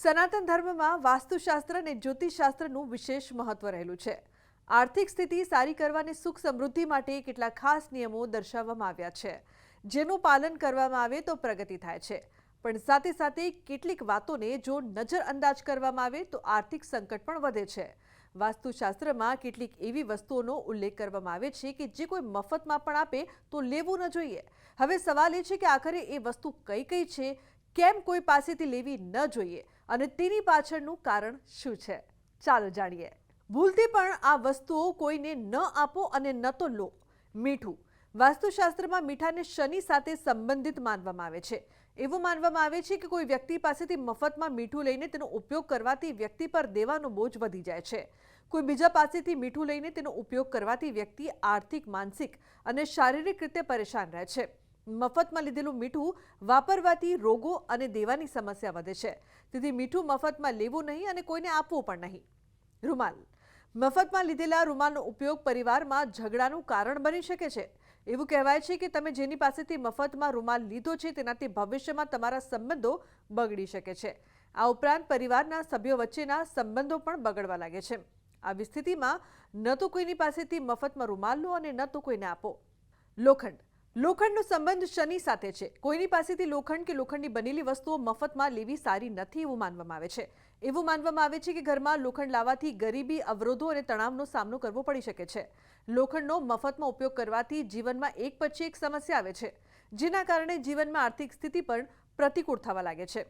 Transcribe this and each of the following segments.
સનાતન ધર્મમાં વાસ્તુશાસ્ત્ર અને જ્યોતિષશાસ્ત્રનું વિશેષ મહત્વ રહેલું છે। આર્થિક સ્થિતિ સારી કરવાની સુખ સમૃદ્ધિ માટે કેટલાક ખાસ નિયમો દર્શાવવામાં આવ્યા છે, જેનું પાલન કરવામાં આવે તો પ્રગતિ થાય છે। પણ સાથે સાથે કેટલીક વાતોને જો નજરઅંદાજ કરવામાં આવે તો આર્થિક સંકટ પણ વધે છે। વાસ્તુશાસ્ત્રમાં કેટલીક એવી વસ્તુઓનો ઉલ્લેખ કરવામાં આવે છે કે જે કોઈ મફતમાં પણ આપે તો લેવું ન જોઈએ। હવે સવાલ એ છે કે આખરે એ વસ્તુ કઈ કઈ છે, કેમ કોઈ પાસેથી લેવી ન જોઈએ અને તેની પાછળનું કારણ શું છે, ચાલો જાણીએ। ભૂલથી પણ આ વસ્તુઓ કોઈને ન આપો અને ન તો લો। મીઠું। વાસ્તુશાસ્ત્રમાં મીઠાને શનિ સાથે સંબંધિત માનવામાં આવે છે। એવું માનવામાં આવે છે કે કોઈ વ્યક્તિ પાસેથી મફતમાં મીઠું લઈને તેનો ઉપયોગ કરવાથી વ્યક્તિ પર દેવાનો બોજ વધી જાય છે। કોઈ બીજા પાસેથી મીઠું લઈને તેનો ઉપયોગ કરવાથી વ્યક્તિ આર્થિક, માનસિક અને શારીરિક રીતે પરેશાન રહે છે। મફતમાં લીધેલું મીઠું વાપરવાથી રોગો અને દેવાની સમસ્યા વધે છે, તેથી મીઠું મફતમાં લેવું નહીં અને કોઈને આપવું પણ નહીં। રૂમાલ। મફતમાં લીધેલા રૂમાલનો ઉપયોગ પરિવારમાં ઝઘડાનું કારણ બની શકે છે। એવું કહેવાય છે કે તમે જેની પાસેથી મફતમાં રૂમાલ લીધો છે તેનાથી ભવિષ્યમાં તમારા સંબંધો બગડી શકે છે। આ ઉપરાંત પરિવારના સભ્યો વચ્ચેના સંબંધો પણ બગડવા લાગે છે। આવી સ્થિતિમાં ન તો કોઈની પાસેથી મફતમાં રૂમાલ લો અને ન તો કોઈને આપો। લોખંડ। લોખંડનો સંબંધ શનિ સાથે છે। કોઈની પાસેથી લોખંડ કે લોખંડની બનેલી વસ્તુઓ મફતમાં લેવી સારી નથી એવું માનવામાં આવે છે। એવું માનવામાં આવે છે કે ઘરમાં લોખંડ લાવવાથી ગરીબી, અવરોધો અને તણાવનો સામનો કરવો પડી શકે છે। લોખંડનો મફતમાં ઉપયોગ કરવાથી જીવનમાં એક પછી એક સમસ્યા આવે છે, જેના કારણે જીવનમાં આર્થિક સ્થિતિ પણ પ્રતિકૂળ થવા લાગે છે।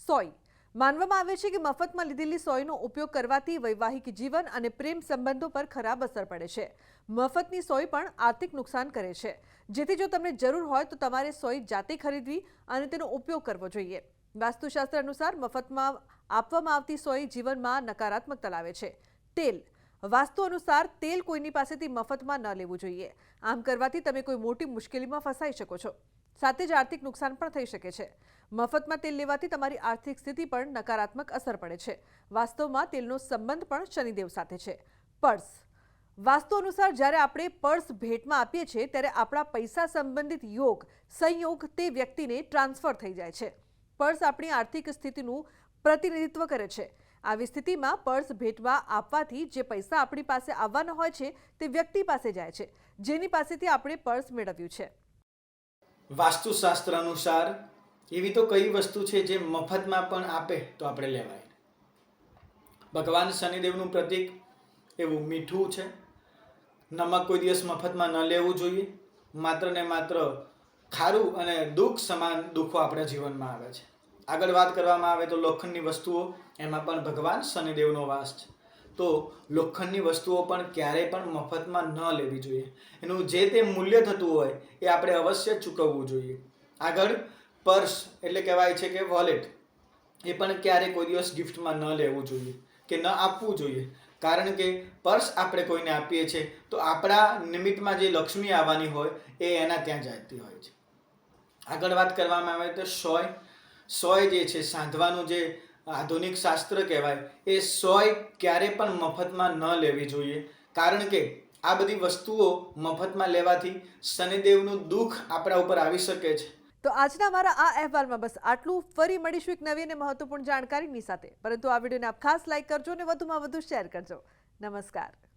સોય। માનવામાં આવે છે કે મફતમાં લીધેલી સોયનો ઉપયોગ કરવાથી વૈવાહિક જીવન અને પ્રેમ સંબંધો પર ખરાબ અસર પડે છે। મફતની સોય પણ આર્થિક નુકસાન કરે છે, જેથી જો તમને જરૂર હોય તો તમારે સોય જાતે ખરીદવી અને તેનો ઉપયોગ કરવો જોઈએ। વાસ્તુશાસ્ત્ર અનુસાર મફતમાં આપવામાં આવતી સોય જીવનમાં નકારાત્મકતા લાવે છે। તેલ। વાસ્તુ અનુસાર તેલ કોઈની પાસેથી મફતમાં ન લેવું જોઈએ। આમ કરવાથી તમે કોઈ મોટી મુશ્કેલીમાં ફસાઈ શકો છો, સાથે જ આર્થિક નુકસાન પણ થઈ શકે છે। મફતમાં તેલ લેવાથી તમારી આર્થિક સ્થિતિ પર નકારાત્મક અસર પડે છે। વાસ્તવમાં તેલનો સંબંધ પણ શનિદેવ સાથે છે। પર્સ। વાસ્તુ અનુસાર જ્યારે આપણે પર્સ ભેટમાં આપીએ છીએ ત્યારે આપણા પૈસા સંબંધિત યોગ, સંયોગ તે વ્યક્તિને ટ્રાન્સફર થઈ જાય છે। પર્સ આપણી આર્થિક સ્થિતિનું પ્રતિનિધિત્વ કરે છે। આવી સ્થિતિમાં પર્સ ભેટમાં આપવાથી જે પૈસા આપણી પાસે આવવાના હોય છે તે વ્યક્તિ પાસે જાય છે, જેની પાસેથી આપણે પર્સ મેળવ્યું છે। વાસ્તુશાસ્ત્ર અનુસાર એવી તો કઈ વસ્તુ છે જે મફતમાં પણ આપે તો આપણે લેવાય। ભગવાન શનિદેવનું પ્રતીક એવું મીઠું છે। નમક કોઈ દિવસ મફતમાં ન લેવું જોઈએ। માત્ર ને માત્ર ખારું અને દુઃખ સમાન દુઃખો આપણા જીવનમાં આવે છે। આગળ વાત કરવામાં આવે તો લોખંડની વસ્તુઓ, એમાં પણ ભગવાન શનિદેવનો વાસ છે, તો લોખંડની વસ્તુઓ પણ ક્યારેય પણ મફતમાં ન લેવી જોઈએ। એનું જે તે મૂલ્ય થતું હોય એ આપણે અવશ્ય ચૂકવવું જોઈએ। આગળ પર્સ એટલે કહેવાય છે કે વોલેટ, એ પણ ક્યારેય કોઈ દિવસ ગિફ્ટમાં ન લેવું જોઈએ કે ન આપવું જોઈએ, કારણ કે પર્સ આપણે કોઈને આપીએ છીએ તો આપણા નિમિત્તમાં જે લક્ષ્મી આવવાની હોય એ એના ત્યાં જતી હોય છે। આગળ વાત કરવામાં આવે તો સોય। સોય જે છે, સાંધવાનું જે આધુનિક શાસ્ત્ર કહેવાય, એ સોય ક્યારે પણ મફતમાં ન લેવી જોઈએ, કારણ કે આ બધી વસ્તુઓ મફતમાં લેવાથી શનિદેવનું દુઃખ આપણા ઉપર આવી શકે છે। તો આજના મારા આ અહેવાલમાં બસ આટલું। ફરી મળીશું એક નવી અને મહત્વપૂર્ણ જાણકારીની સાથે, પરંતુ આ વિડીયોને આપ ખાસ લાઈક કરજો અને વધુમાં વધુ શેર કરજો। નમસ્કાર।